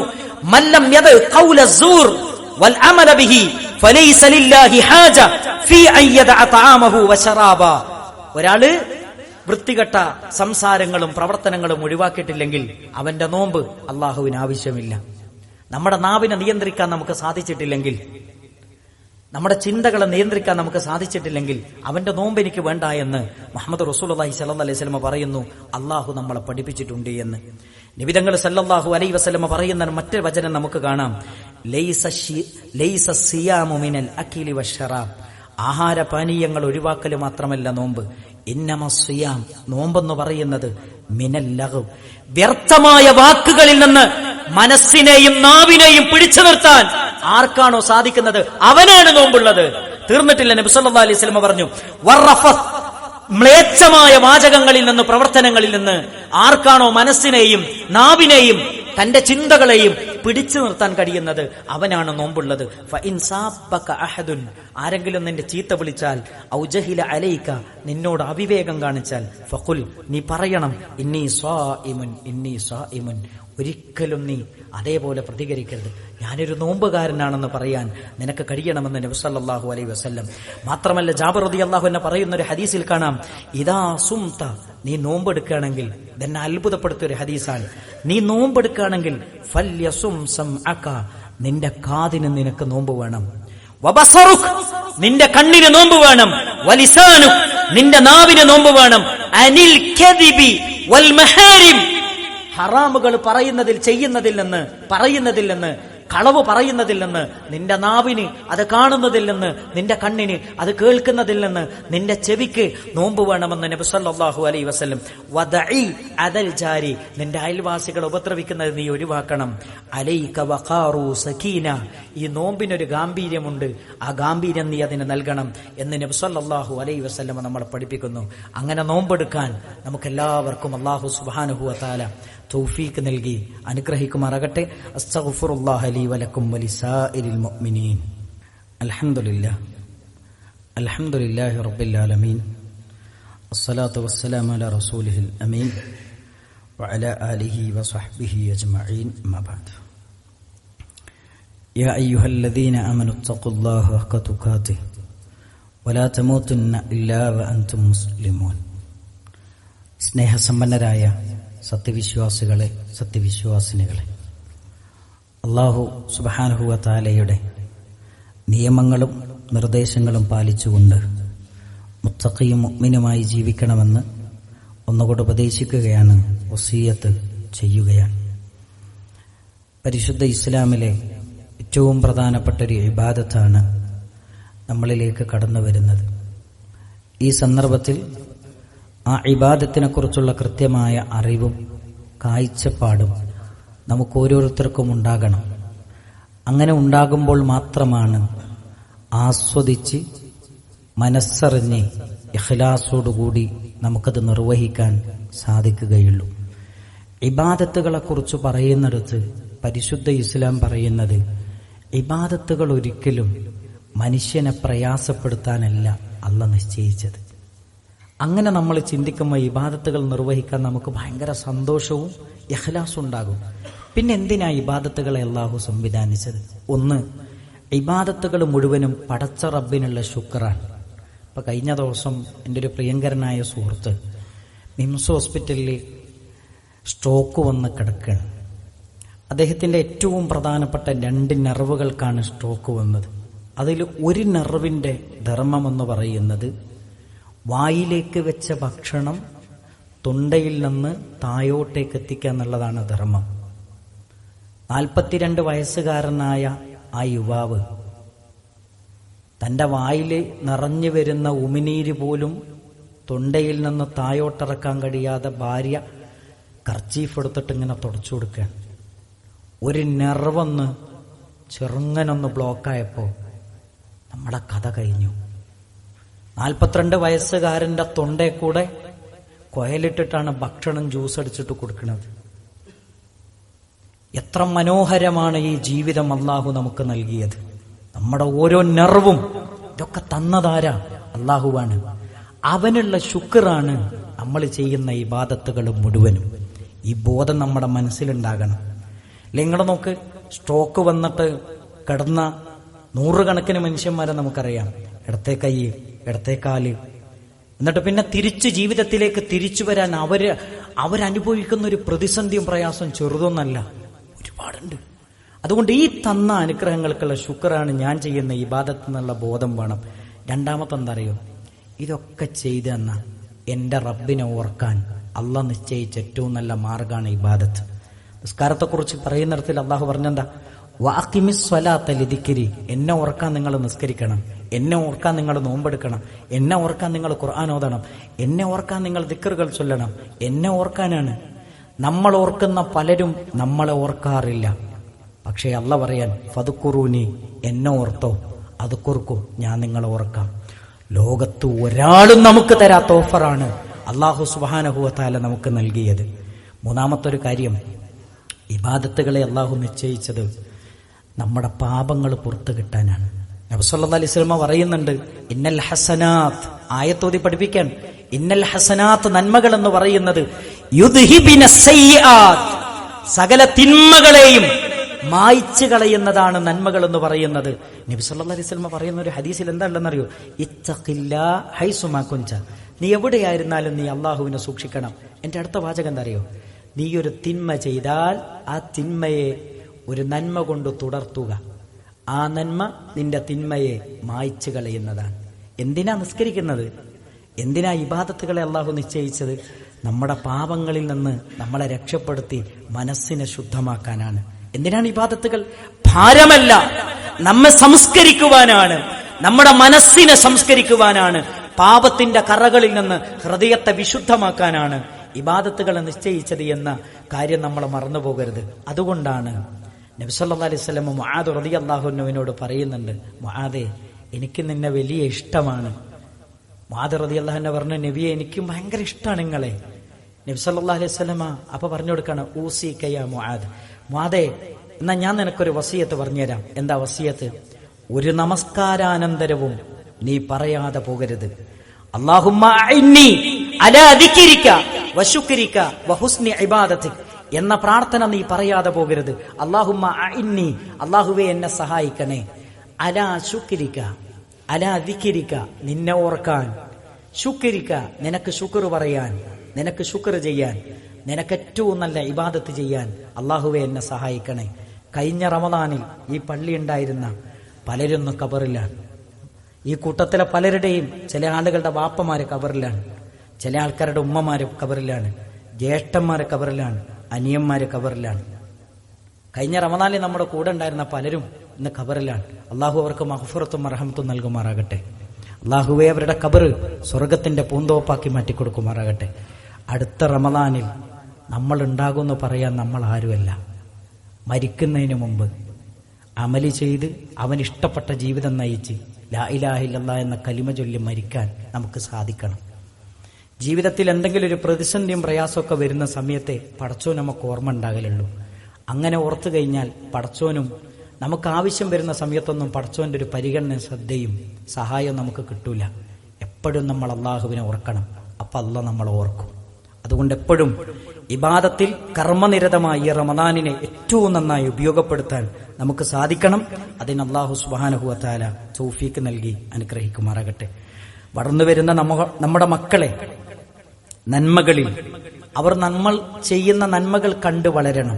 മല്ലം യദ ഖൗല സൂർ വൽ അമല ബിഹി ഫലൈസ ലില്ലാഹി ഹാജ ഫീ അൻ യദഅ തആമഹു വശറാബ. ഒരാള് വൃത്തികെട്ട സംസാരങ്ങളും പ്രവർത്തനങ്ങളും ഒഴിവാക്കിയിട്ടില്ലെങ്കിൽ അവന്റെ നോമ്പ് അള്ളാഹുവിന് ആവശ്യമില്ല. നമ്മുടെ നാവിനെ നിയന്ത്രിക്കാൻ നമുക്ക് സാധിച്ചിട്ടില്ലെങ്കിൽ, നമ്മുടെ ചിന്തകളെ നിയന്ത്രിക്കാൻ നമുക്ക് സാധിച്ചിട്ടില്ലെങ്കിൽ അവന്റെ നോമ്പ് എനിക്ക് വേണ്ട എന്ന് മുഹമ്മദ് റസൂലുള്ളാഹി സ്വല്ലല്ലാഹു അലൈഹി വസല്ലം പറയുന്നു. അള്ളാഹു നമ്മളെ പഠിപ്പിച്ചിട്ടുണ്ട് എന്ന് നബി തങ്ങൾ സല്ലല്ലാഹു അലൈഹി വസല്ലം പറയുന്ന മറ്റൊരു വചനം നമുക്ക് കാണാം. ലൈസ സിയാമു മിനൽ അകിലി വശറാബ്, ആഹാരപാനീയങ്ങൾ ഒഴിവാക്കൽ മാത്രമല്ല നോമ്പ്, ഇന്നമസ്സിയാം, നോമ്പെന്ന് പറയുന്നത് മിനൽ ലഗ്വ്, വ്യർത്ഥമായ വാക്കുകളിൽ നിന്ന് മനസ്സിനെയും നാവിനെയും പിടിച്ചു നിർത്താൻ ആർക്കാണോ സാധിക്കുന്നത് അവനാണ് നോമ്പുള്ളത്. തീർന്നിട്ടില്ല. നബി സല്ലല്ലാഹു അലൈഹി വസല്ലം പറഞ്ഞു, വറഫത്ത്, മ്ലേച്ഛമായ വാചകങ്ങളിൽ നിന്ന്, പ്രവർത്തനങ്ങളിൽ നിന്ന് ആർക്കാണോ മനസ്സിനെയും നാവിനെയും തന്റെ ചിന്തകളെയും പിടിച്ചു നിർത്താൻ കഴിയുന്നത് അവനാണ് നോമ്പുള്ളത്. ഫഇൻ സാബക അഹദുൻ, ആരെങ്കിലും നിന്റെ ചീത്ത വിളിച്ചാൽ, ഔ ജഹില അലൈക, നിന്നോട് അവിവേകം കാണിച്ചാൽ, ഫഖുൽ, നീ പറയണം, ഇന്നി സ്വാഇമുൻ, ഇന്നി സ്വാഇമുൻ. ഒരിക്കലും നീ അതേപോലെ പ്രതികരിക്കരുത്. ഞാനൊരു നോമ്പുകാരനാണെന്ന് പറയാൻ നിനക്ക് കഴിയണമെന്ന് നബി സല്ലല്ലാഹു അലൈഹി വസല്ലം. മാത്രമല്ല, ജാബിർ റളിയല്ലാഹു അൻഹു പറയുന്ന ഒരു ഹദീസിൽ കാണാം, ഇദാ സുംത, നീ നോമ്പെടുക്കുകയാണെങ്കിൽ, ഇതെന്നെ അത്ഭുതപ്പെടുത്തിയ ഒരു ഹദീസാണ്, നീ നോമ്പെടുക്കുകയാണെങ്കിൽ ഫല്യസും സംഅക, നിന്റെ കാതിന് നിനക്ക് നോമ്പ് വേണം, വബസറുക്, നിന്റെ കണ്ണിന് നോമ്പ് വേണം, വലിസാനുക്, നിന്റെ നാവിന് നോമ്പ് വേണം, അനിൽ കദിബി വൽ മഹാരിം, ഹറാമുകൾ പറയുന്നതിൽ, ചെയ്യുന്നതിൽ നിന്ന്, കളവ് പറയുന്നതിൽ നിന്ന്, നിന്റെ നാവിന് അത് കാണുന്നതിൽ നിന്ന്, നിന്റെ കണ്ണിന് അത് കേൾക്കുന്നതിൽ നിന്ന്, നിന്റെ ചെവിക്ക് നോമ്പ് വേണമെന്ന് നബി സല്ലല്ലാഹു അലൈഹി വസല്ലം. വദഇ അദൽ ജാരി, നിന്റെ അയൽവാസികളെ ഉപദ്രവിക്കുന്നത് നീ ഒഴിവാക്കണം. അലൈക വഖാറു സകീന, ഈ നോമ്പിനൊരു ഗാംഭീര്യമുണ്ട്, ആ ഗാംഭീര്യം നീ അതിന് നൽകണം എന്ന് നബി സല്ലല്ലാഹു അലൈഹി വസല്ലം നമ്മളെ പഠിപ്പിക്കുന്നു. അങ്ങനെ നോമ്പെടുക്കാൻ നമുക്കെല്ലാവർക്കും അല്ലാഹു സുബ്ഹാനഹു വ തആല തൗഫീഖ് നൽകി അനുഗ്രഹിക്കുമാറാകട്ടെ. അസ്തഗ്ഫിറുല്ലാഹ ലി വലക്കും വലിസാഇരിൽ മുഅ്മിനീൻ. അൽഹംദുലില്ലാഹി റബ്ബിൽ ആലമീൻ. അസ്സലാത്തു വസ്സലാമു അലാ റസൂലിഹിൽ അമീൻ വഅലാ ആലിഹി വസഹ്ബിഹി അജ്മഈൻ. അമ്മാ ബഅദ്. യാ അയ്യുഹല്ലദീന ആമനു തഖുല്ലാഹ ഹഖ തുഖാതിഹി വലാ തമൂതുന്ന ഇല്ലാ വഅൻതും മുസ്ലിമൂൻ. സ്നേഹസമ്പന്നരായ സത്യവിശ്വാസികളെ, സത്യവിശ്വാസിനികളെ, അല്ലാഹു സുബ്ഹാനഹു വ തആലയുടെ നിയമങ്ങളും നിർദ്ദേശങ്ങളും പാലിച്ചുകൊണ്ട് മുത്തഖിയും മുഅ്മിനുമായി ജീവിക്കണമെന്ന് ഒന്നുകൂടെ ഉപദേശിക്കുകയാണ്, വസിയ്യത്ത് ചെയ്യുകയാണ്. പരിശുദ്ധ ഇസ്ലാമിലെ ഏറ്റവും പ്രധാനപ്പെട്ട ഒരു ഇബാദത്താണ് നമ്മളിലേക്ക് കടന്നു വരുന്നത്. ഈ സന്ദർഭത്തിൽ ആ ഇബാദത്തിനെ കുറിച്ചുള്ള കൃത്യമായ അറിവും കാഴ്ചപ്പാടും നമുക്ക് ഓരോരുത്തർക്കും ഉണ്ടാകണം. അങ്ങനെ ഉണ്ടാകുമ്പോൾ മാത്രമാണ് ആസ്വദിച്ച് മനസ്സറിഞ്ഞ് ഇഖ്ലാസോടുകൂടി നമുക്കത് നിർവഹിക്കാൻ സാധിക്കുകയുള്ളൂ. ഇബാദത്തുകളെ കുറിച്ച് പറയുന്നിടത്ത് പരിശുദ്ധ ഇസ്ലാം പറയുന്നത്, ഇബാദത്തുകൾ ഒരിക്കലും മനുഷ്യനെ പ്രയാസപ്പെടുത്താനല്ല അല്ലാഹ് നിശ്ചയിച്ചത്. അങ്ങനെ നമ്മൾ ചിന്തിക്കുമ്പോൾ ഇബാദത്തുകൾ നിർവഹിക്കാൻ നമുക്ക് ഭയങ്കര സന്തോഷവും ഇഖ്ലാസും ഉണ്ടാകും. പിന്നെ എന്തിനാ ഇബാദത്തുകളെ അല്ലാഹു സംവിധാനിച്ചത്? ഒന്ന്, ഇബാദത്തുകൾ മുഴുവനും പടച്ച റബ്ബിനുള്ള ശുക്റാണ്. ഇപ്പൊ കഴിഞ്ഞ ദിവസം എൻ്റെ ഒരു പ്രിയങ്കരനായ സുഹൃത്ത് മിംസ് ഹോസ്പിറ്റലിൽ സ്ട്രോക്ക് വന്ന് കിടക്കുകയാണ്. അദ്ദേഹത്തിന്റെ ഏറ്റവും പ്രധാനപ്പെട്ട 2 നെർവുകൾക്കാണ് സ്ട്രോക്ക് വന്നത്. അതിൽ ഒരു നെർവിന്റെ ധർമ്മമെന്ന് പറയുന്നത് വായിലേക്ക് വെച്ച ഭക്ഷണം തൊണ്ടയിൽ നിന്ന് തായോട്ടേക്ക് എത്തിക്കുക എന്നുള്ളതാണ് ധർമ്മം. 42 വയസ്സുകാരനായ ആ യുവാവ് തന്റെ വായിൽ നിറഞ്ഞു വരുന്ന ഉമിനീര് പോലും തൊണ്ടയിൽ നിന്ന് തായോട്ടിറക്കാൻ കഴിയാതെ ഭാര്യ കർച്ചീഫ് എടുത്തിട്ട് ഇങ്ങനെ തുടച്ചു കൊടുക്കുകയാണ്. ഒരു നെർവൊന്ന് ചെറുങ്ങനൊന്ന് ബ്ലോക്കായപ്പോൾ നമ്മുടെ കഥ കഴിഞ്ഞു. 42 വയസ്സുകാരന്റെ തൊണ്ടയിൽ കൂടെ കൊയലിട്ടിട്ടാണ് ഭക്ഷണം ജ്യൂസ് അടിച്ചിട്ട് കൊടുക്കുന്നത്. എത്ര മനോഹരമാണ് ഈ ജീവിതം അല്ലാഹു നമുക്ക് നൽകിയത്. നമ്മുടെ ഓരോ നെർവും ഇതൊക്കെ തന്നതാരാ? അല്ലാഹുവാണ്. അവനുള്ള ശുക്റാണ് നമ്മൾ ചെയ്യുന്ന ഇബാദത്തുകൾ മുഴുവനും. ഈ ബോധം നമ്മുടെ മനസ്സിലുണ്ടാകണം. നിങ്ങൾ നോക്ക്, സ്ട്രോക്ക് വന്നിട്ട് കിടന്ന 100 കണക്കിന് മനുഷ്യന്മാരെ നമുക്കറിയാം. ഇടത്തെ കൈ, ഇടത്തെ കാല്, എന്നിട്ട് പിന്നെ തിരിച്ച് ജീവിതത്തിലേക്ക് തിരിച്ചു വരാൻ അവരനുഭവിക്കുന്ന ഒരു പ്രതിസന്ധിയും പ്രയാസം ചെറുതൊന്നല്ല, ഒരുപാടുണ്ട്. അതുകൊണ്ട് ഈ തന്ന അനുഗ്രഹങ്ങൾക്കുള്ള ശുക്റാണ് ഞാൻ ചെയ്യുന്ന ഇബാദത്ത് എന്നുള്ള ബോധം വേണം. രണ്ടാമത്തെ എന്താ അറിയോ? ഇതൊക്കെ ചെയ്തെന്ന എൻ്റെ റബ്ബിനെ ഓർക്കാൻ അള്ളാഹ് നിശ്ചയിച്ച ഏറ്റവും നല്ല മാർഗമാണ് ഇബാദത്ത്. നിസ്കാരത്തെക്കുറിച്ച് പറയുന്നിടത്തിൽ അള്ളാഹു പറഞ്ഞെന്താ? വഅഖിമിസ് സ്വലാത്ത ലിദിക്രി, എന്നെ ഓർക്കാൻ നിങ്ങൾ നിസ്കരിക്കണം, എന്നെ ഓർക്കാൻ നിങ്ങൾ നോമ്പെടുക്കണം, എന്നെ ഓർക്കാൻ നിങ്ങൾ ഖുർആൻ ഓതണം, എന്നെ ഓർക്കാൻ നിങ്ങൾ ദിക്റുകൾ ചൊല്ലണം. എന്നെ ഓർക്കാനാണ്. നമ്മൾ ഓർക്കുന്ന പലരും നമ്മളെ ഓർക്കാറില്ല. പക്ഷേ അല്ലാഹ് പറയാൻ ഫദ്കുറൂനി, എന്നെ ഓർത്തോ അത് കുറുക്കും, ഞാൻ നിങ്ങളെ ഓർക്കാം. ലോകത്ത് ഒരാളും നമുക്ക് തരാത്ത ഓഫറാണ് അല്ലാഹു സുബ്ഹാനഹു വ തആല നമുക്ക് നൽകിയത്. മൂന്നാമത്തെ കാര്യം, ഇബാദത്തുകളെ അല്ലാഹു നിശ്ചയിച്ചത് നമ്മുടെ പാപങ്ങൾ പുറത്തു കിട്ടാനാണ്. നബി സല്ലല്ലാഹു അലൈഹി വസല്ലം പറയുന്നുണ്ട്, ഇന്നൽ ഹസനാത്ത്, ആയത്തോതി പഠിപ്പിക്കാൻ, ഇന്നൽ ഹസനാത്ത്, നന്മകൾ എന്ന് പറയുന്നത് യുദ്ഹിബിന സയ്യിആത്ത്, സകല തിന്മകളെയും മായ്ച്ചു കളയുന്നതാണ് നന്മകൾ എന്ന് പറയുന്നത്. നബി സല്ലല്ലാഹു അലൈഹി വസല്ലം പറയുന്ന ഒരു ഹദീസിൽ എന്താ ഉള്ളതെന്നറിയോ? ഇത്തഖില്ലാ ഹൈസുമാ കുൻത, നീ എവിടെയായിരുന്നാലും നീ അള്ളാഹുവിനെ സൂക്ഷിക്കണം. എന്റെ അടുത്ത വാചകം എന്താ അറിയോ? നീ ഒരു തിന്മ ചെയ്താൽ ആ തിന്മയെ ഒരു നന്മ കൊണ്ട് തുടർത്തുക, ആ നന്മ നിന്റെ തിന്മയെ മായ്ച്ചു കളയുന്നതാണ്. എന്തിനാ നിസ്കരിക്കുന്നത്? എന്തിനാ ഇബാദത്തുകളെ അള്ളാഹു നിശ്ചയിച്ചത്? നമ്മുടെ പാപങ്ങളിൽ നിന്ന് നമ്മളെ രക്ഷപ്പെടുത്തി മനസ്സിനെ ശുദ്ധമാക്കാനാണ്. എന്തിനാണ് ഇബാദത്തുകൾ? ഭാരമല്ല, നമ്മെ സംസ്കരിക്കുവാനാണ്, നമ്മുടെ മനസ്സിനെ സംസ്കരിക്കുവാനാണ്, പാപത്തിന്റെ കറകളിൽ നിന്ന് ഹൃദയത്തെ വിശുദ്ധമാക്കാനാണ് ഇബാദത്തുകളെ നിശ്ചയിച്ചത് എന്ന കാര്യം നമ്മൾ മറന്നു പോകരുത്. അതുകൊണ്ടാണ് നബി സല്ലല്ലാഹു അലൈഹി വസല്ലം മുആദ് റളിയല്ലാഹു അൻഹുവിനോട് പറയുന്നുണ്ട്, മുആദേ, എനിക്ക് നിന്നെ വലിയ ഇഷ്ടമാണ്. മുആദ് റളിയല്ലാഹു അൻഹു പറഞ്ഞു, നബിയെ, എനിക്കും ഭയങ്കര ഇഷ്ടമാണ് നിങ്ങളെ. നബി സല്ലല്ലാഹു അലൈഹി വസല്ലം അപ്പൊ പറഞ്ഞു കൊടുക്കാണ്, ഊസിക യാ മുആദ്, മുആദേ, എന്നാ ഞാൻ നിനക്കൊരു വസിയത്ത് പറഞ്ഞുതരാം. എന്താ വസിയത്ത്? ഒരു നമസ്കാരാനന്തരവും നീ പറയാതെ പോകരുത്, അല്ലാഹുമ്മ അഇന്നി അലാ ദിക്രിക വശുക്രിക വഹുസ്നി ഇബാദതിക് എന്ന പ്രാർത്ഥന നീ പറയാതെ പോകരുത്. അല്ലാഹുമ്മ അഇന്നി, അല്ലാഹുവേ എന്നെ സഹായിക്കണേ, അലാ ശുക്രിക, അലാ ദിക്രിക, നിന്നെ ഓർക്കാൻ, ശുക്രിക, നിനക്ക് ശുക്ർ പറയാൻ, നിനക്ക് ശുക്ർ ചെയ്യാൻ, നിനക്ക് ഏറ്റവും നല്ല ഇബാദത്ത് ചെയ്യാൻ അല്ലാഹുവേ എന്നെ സഹായിക്കണേ. കഴിഞ്ഞ റമദാനിൽ ഈ പള്ളി ഉണ്ടായിരുന്ന പലരും ഖബറിലാണ്. ഈ കൂട്ടത്തിലെ പലരുടെയും, ചില ആളുകളുടെ വാപ്പമാര് ഖബറിലാണ്, ചില ആൾക്കാരുടെ ഉമ്മമാര് ഖബറിലാണ്, ജ്യേഷ്ഠന്മാര് ഖബറിലാണ്, അനിയന്മാര് ഖബറിലാണ്. കഴിഞ്ഞ റമദാനിൽ നമ്മുടെ കൂടെ ഉണ്ടായിരുന്ന പലരും ഇന്ന് ഖബറിലാണ്. അള്ളാഹു അവർക്ക് മഗ്ഫിറത്തും മർഹമത്തും നൽകുമാറാകട്ടെ. അള്ളാഹുവേ അവരുടെ ഖബർ സ്വർഗത്തിന്റെ പൂന്തോപ്പാക്കി മാറ്റിക്കൊടുക്കുമാറാകട്ടെ. അടുത്ത റമദാനിൽ നമ്മൾ ഉണ്ടാകുമെന്ന് പറയാൻ നമ്മൾ ആരുമല്ല. മരിക്കുന്നതിന് മുമ്പ് അമലി ചെയ്ത് അവൻ ഇഷ്ടപ്പെട്ട ജീവിതം നയിച്ച് ലാ ഇലാഹ ഇല്ലല്ലാഹ് എന്ന കലിമ ചൊല്ലി മരിക്കാൻ നമുക്ക് സാധിക്കണം. ജീവിതത്തിൽ എന്തെങ്കിലും ഒരു പ്രതിസന്ധിയും പ്രയാസമൊക്കെ വരുന്ന സമയത്തെ പടച്ചോൻ നമുക്ക് ഓർമ്മ ഉണ്ടാകലുള്ളൂ. അങ്ങനെ ഓർത്തു കഴിഞ്ഞാൽ പടച്ചോനും നമുക്ക് ആവശ്യം വരുന്ന സമയത്തൊന്നും പടച്ചോന്റെ ഒരു പരിഗണന, ശ്രദ്ധയും സഹായവും നമുക്ക് കിട്ടൂല. എപ്പോഴും നമ്മൾ അള്ളാഹുവിനെ ഓർക്കണം. അപ്പൊ അള്ളാഹ് നമ്മളെ ഓർക്കും. അതുകൊണ്ട് എപ്പോഴും ഇബാദത്തിൽ കർമ്മനിരതമായി ഈ റമദാനിനെ ഏറ്റവും നന്നായി ഉപയോഗപ്പെടുത്താൻ നമുക്ക് സാധിക്കണം. അതിന് അല്ലാഹു സുബ്ഹാനഹു വ തആല തൗഫീക്ക് നൽകി അനുഗ്രഹിക്കുമാറാകട്ടെ. വളർന്നുവരുന്ന നമ്മുടെ മക്കളെ നന്മകളിൽ, അവർ നമ്മൾ ചെയ്യുന്ന നന്മകൾ കണ്ടു വളരണം.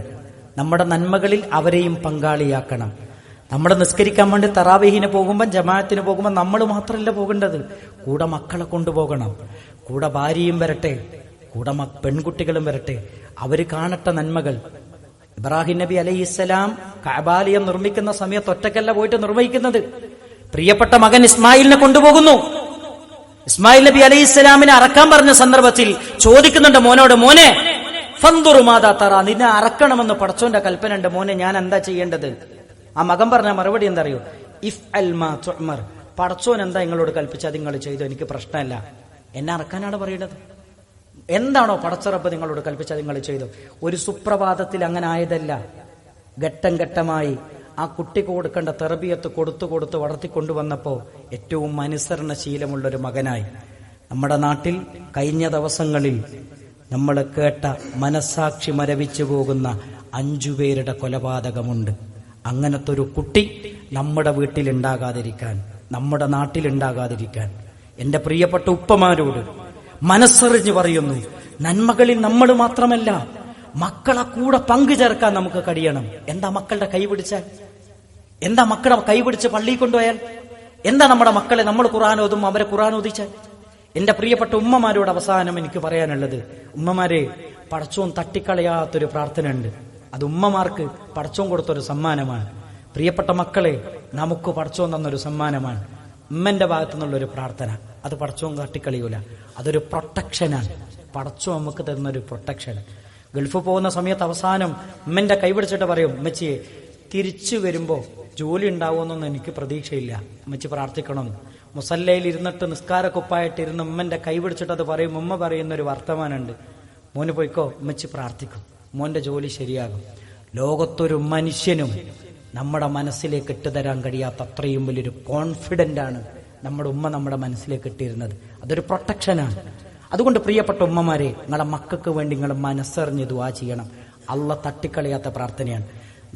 നമ്മുടെ നന്മകളിൽ അവരെയും പങ്കാളിയാക്കണം. നമ്മൾ നിസ്കരിക്കാൻ വേണ്ടി തറാവീഹിന് പോകുമ്പോൾ, ജമാഅത്തിന് പോകുമ്പോൾ നമ്മൾ മാത്രമല്ല പോകേണ്ടത്, കൂടെ മക്കളെ കൊണ്ടുപോകണം. കൂടെ ഭാര്യയും വരട്ടെ, കൂടെ പെൺകുട്ടികളും വരട്ടെ. അവര് കാണട്ടെ നന്മകൾ. ഇബ്രാഹിം നബി അലൈഹിസ്സലാം കഅബാലയം നിർമ്മിക്കുന്ന സമയത്ത് ഒറ്റക്കല്ല പോയിട്ട് നിർവഹിക്കുന്നത്. പ്രിയപ്പെട്ട മകൻ ഇസ്മായിലിനെ കൊണ്ടുപോകുന്നു. ഇസ്മായിൽ നബി അലൈഹിസ്സലാമിനെ അറക്കാൻ പറഞ്ഞ സന്ദർഭത്തിൽ ചോദിക്കുന്നുണ്ട് മോനോട്, മോനെ ഫൻദുറു മാദാ തറാ, നിന്നെ അറക്കണമെന്ന് പടച്ചോന്റെ കൽപ്പന ഉണ്ട്, മോനെ ഞാൻ എന്താ ചെയ്യേണ്ടത്? ആ മകൻ പറഞ്ഞ മറുപടി എന്താ അറിയോ? ഇഫ് അൽ മാ തുഅ്മർ, പടച്ചോൻ എന്താ നിങ്ങളോട് കൽപ്പിച്ചത് നിങ്ങൾ ചെയ്തോ, എനിക്ക് പ്രശ്നമല്ല. എന്നെ അറക്കാനാണ് പറയുന്നത്. എന്താണോ പടച്ചറപ്പ് നിങ്ങളോട് കൽപ്പിച്ചത് നിങ്ങൾ ചെയ്തു. ഒരു സുപ്രഭാതത്തിൽ അങ്ങനെ ആയതല്ല. ഘട്ടം ഘട്ടമായി ആ കുട്ടിക്ക് കൊടുക്കേണ്ട തെറബിയത്ത് കൊടുത്തു വളർത്തിക്കൊണ്ടുവന്നപ്പോ ഏറ്റവും അനുസരണശീലമുള്ളൊരു മകനായി. നമ്മുടെ നാട്ടിൽ കഴിഞ്ഞ ദിവസങ്ങളിൽ നമ്മൾ കേട്ട, മനസാക്ഷി മരവിച്ചു പോകുന്ന 5 പേരുടെ കൊലപാതകമുണ്ട്. അങ്ങനത്തെ ഒരു കുട്ടി നമ്മുടെ വീട്ടിലുണ്ടാകാതിരിക്കാൻ, നമ്മുടെ നാട്ടിലുണ്ടാകാതിരിക്കാൻ എന്റെ പ്രിയപ്പെട്ട ഉപ്പമാരോട് മനസ്സറിഞ്ഞ് പറയുന്നു, നന്മകളിൽ നമ്മൾ മാത്രമല്ല, മക്കളെ കൂടെ പങ്കുചേർക്കാൻ നമുക്ക് കഴിയണം. എന്താ മക്കളുടെ കൈ പിടിച്ചാൽ? എന്താ മക്കളെ കൈ പിടിച്ച് പള്ളിയിൽ കൊണ്ടുപോയാൽ? എന്താ നമ്മുടെ മക്കളെ നമ്മൾ ഖുർആൻ ഓതും അവരെ ഖുർആൻ ഓദിച്ചാൽ? എന്റെ പ്രിയപ്പെട്ട ഉമ്മമാരോട് അവസാനം എനിക്ക് പറയാനുള്ളത്, ഉമ്മമാരെ, പടച്ചോൻ തട്ടിക്കളയാത്തൊരു പ്രാർത്ഥന ഉണ്ട്. അത് ഉമ്മമാർക്ക് പടച്ചോൻ കൊടുത്തൊരു സമ്മാനമാണ്. പ്രിയപ്പെട്ട മക്കളെ, നമുക്ക് പടച്ചോൻ തന്നൊരു സമ്മാനമാണ് ഉമ്മന്റെ ഭാഗത്തു നിന്നുള്ളൊരു പ്രാർത്ഥന. അത് പടച്ചോൻ കാട്ടിക്കളിയൂല, അതൊരു പ്രൊട്ടക്ഷനാണ്. പടച്ചോൻ നമുക്ക് തരുന്നൊരു പ്രൊട്ടക്ഷൻ. ഗൾഫ് പോകുന്ന സമയത്ത് അവസാനം ഉമ്മന്റെ കൈപിടിച്ചിട്ട് പറയും, ഉമ്മച്ചിയെ തിരിച്ചു വരുമ്പോ ജോലി ഉണ്ടാവുമെന്നൊന്നും എനിക്ക് പ്രതീക്ഷയില്ല, ഉമ്മച്ചി പ്രാർത്ഥിക്കണം. മുസല്ലയിൽ ഇരുന്നിട്ട് നിസ്കാരക്കുപ്പായിട്ട് ഇരുന്ന് ഉമ്മന്റെ കൈപിടിച്ചിട്ട് അത് പറയും. ഉമ്മ പറയുന്നൊരു വർത്തമാനമുണ്ട്, മോന് പോയിക്കോ, ഉമ്മച്ചി പ്രാർത്ഥിക്കും, മോന്റെ ജോലി ശരിയാകും. ലോകത്തൊരു മനുഷ്യനും നമ്മുടെ മനസ്സിലേക്ക് ഇട്ടുതരാൻ കഴിയാത്ത അത്രയും വലിയൊരു കോൺഫിഡന്റ് ആണ് നമ്മുടെ ഉമ്മ നമ്മുടെ മനസ്സിലേക്ക് ഇട്ടിരുന്നത്. അതൊരു പ്രൊട്ടക്ഷനാണ്. അതുകൊണ്ട് പ്രിയപ്പെട്ട ഉമ്മമാരെ, നിങ്ങളെ മക്കൾക്ക് വേണ്ടി നിങ്ങൾ മനസ്സറിഞ്ഞ് ദുആ ചെയ്യണം. അള്ള തട്ടിക്കളയാത്ത പ്രാർത്ഥനയാണ്.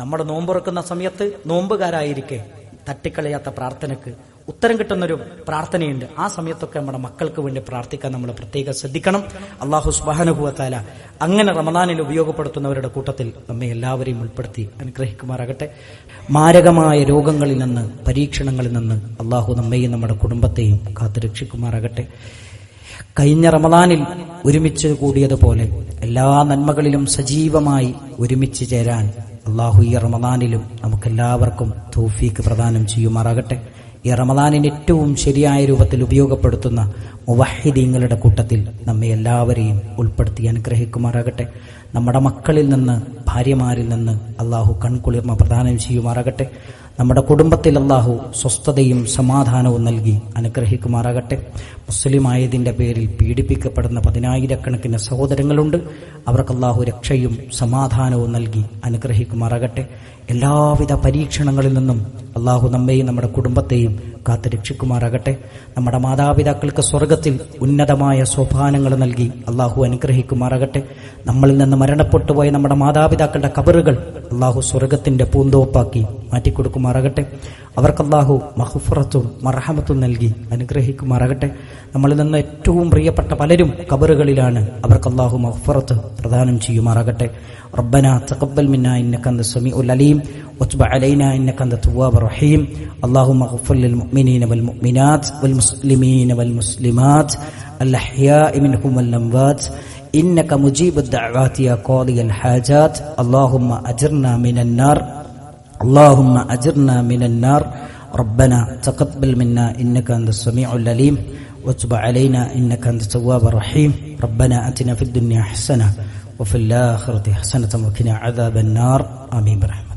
നമ്മുടെ നോമ്പുറക്കുന്ന സമയത്ത് നോമ്പുകാരായിരിക്കെ തട്ടിക്കളയാത്ത പ്രാർത്ഥനക്ക് ഉത്തരം കിട്ടുന്നൊരു പ്രാർത്ഥനയുണ്ട്. ആ സമയത്തൊക്കെ നമ്മുടെ മക്കൾക്ക് വേണ്ടി പ്രാർത്ഥിക്കാൻ നമ്മൾ പ്രത്യേകം ശ്രദ്ധിക്കണം. അല്ലാഹു സുബ്ഹാനഹു വ തആല അങ്ങനെ റമദാനിൽ ഉപയോഗപ്പെടുത്തുന്നവരുടെ കൂട്ടത്തിൽ നമ്മെ എല്ലാവരെയും ഉൾപ്പെടുത്തി അനുഗ്രഹിക്കുമാറാകട്ടെ. മാരകമായ രോഗങ്ങളിൽ നിന്ന്, പരീക്ഷണങ്ങളിൽ നിന്ന് അല്ലാഹു നമ്മെയും നമ്മുടെ കുടുംബത്തെയും കാത്തുരക്ഷിക്കുമാറാകട്ടെ. കഴിഞ്ഞ റമദാനിൽ ഒരുമിച്ച് കൂടിയതുപോലെ എല്ലാ നന്മകളിലും സജീവമായി ഒരുമിച്ച് ചേരാൻ അല്ലാഹു ഈ റമദാനിലും നമുക്കെല്ലാവർക്കും തൗഫീഖ് പ്രദാനം ചെയ്യുമാറാകട്ടെ. ഈ റമദാനിന് ഏറ്റവും ശരിയായ രൂപത്തിൽ ഉപയോഗപ്പെടുത്തുന്ന മുവഹ്ഹിദീങ്ങളുടെ കൂട്ടത്തിൽ നമ്മെ എല്ലാവരെയും ഉൾപ്പെടുത്തി അനുഗ്രഹിക്കുമാറാകട്ടെ. നമ്മുടെ മക്കളിൽ നിന്ന്, ഭാര്യമാരിൽ നിന്ന് അല്ലാഹു കൺകുളിർമ പ്രദാനം ചെയ്യുമാറാകട്ടെ. നമ്മുടെ കുടുംബത്തിൽ അല്ലാഹു സ്വസ്ഥതയും സമാധാനവും നൽകി അനുഗ്രഹിക്കുമാറാകട്ടെ. മുസ്ലിമായതിന്റെ പേരിൽ പീഡിപ്പിക്കപ്പെടുന്ന 10,000-കണക്കിന് സഹോദരങ്ങളുണ്ട്. അവർക്ക് അല്ലാഹു രക്ഷയും സമാധാനവും നൽകി അനുഗ്രഹിക്കുമാറാകട്ടെ. എല്ലാവിധ പരീക്ഷണങ്ങളിൽ നിന്നും അല്ലാഹു നമ്മെയും നമ്മുടെ കുടുംബത്തെയും കാത്ത് രക്ഷിക്കുമാറാകട്ടെ. നമ്മുടെ മാതാപിതാക്കൾക്ക് സ്വർഗത്തിൽ ഉന്നതമായ സോപാനങ്ങൾ നൽകി അല്ലാഹു അനുഗ്രഹിക്കുമാറാകട്ടെ. നമ്മളിൽ നിന്ന് മരണപ്പെട്ടുപോയ നമ്മുടെ മാതാപിതാക്കളുടെ ഖബറുകൾ അല്ലാഹു സ്വർഗത്തിന്റെ പൂന്തോപ്പാക്കി മാറ്റിക്കൊടുക്കുമാറാകട്ടെ. അവർക്ക് അല്ലാഹു മഗ്ഫിറത്തും മർഹമത്തും നൽകി അനുഗ്രഹിക്കുമാറാകട്ടെ. നമ്മളിൽ നിന്ന് ഏറ്റവും പ്രിയപ്പെട്ട പലരും ഖബറുകളിലാണ്. അവർക്ക് അല്ലാഹു മഗ്ഫിറത്ത് പ്രദാനം ചെയ്യുമാറാകട്ടെ. റബ്ബനാ തഖബ്ബൽ മിന്നാ ഇന്നക അൻത സമീഉൽ അലീം വതുബ് അലൈനാ ഇന്നക അൻത തവ്വാബുർ റഹീം. അല്ലാഹുമ്മ ഗ്ഫിർ ലിൽ മുഅ്മിനീന വൽ മുഅ്മിനാത്ത് വൽ മുസ്ലിമീന വൽ മുസ്ലിമാത്ത് അൽ അഹ്യാഇ മിൻഹും വൽ അംവാത്ത് ഇന്നക മുജീബുദ് ദഅവാതി യാ ഖാദിയൽ ഹാജാത്ത്. അല്ലാഹുമ്മ അജിർനാ മിനൻ നാർ اللهم أجرنا من النار. ربنا تقبل منا إنك أنت السميع العليم وتب علينا إنك أنت التواب الرحيم. ربنا آتنا في الدنيا حسنة وفي الآخرة حسنة وقنا عذاب النار. آمين برحمتك.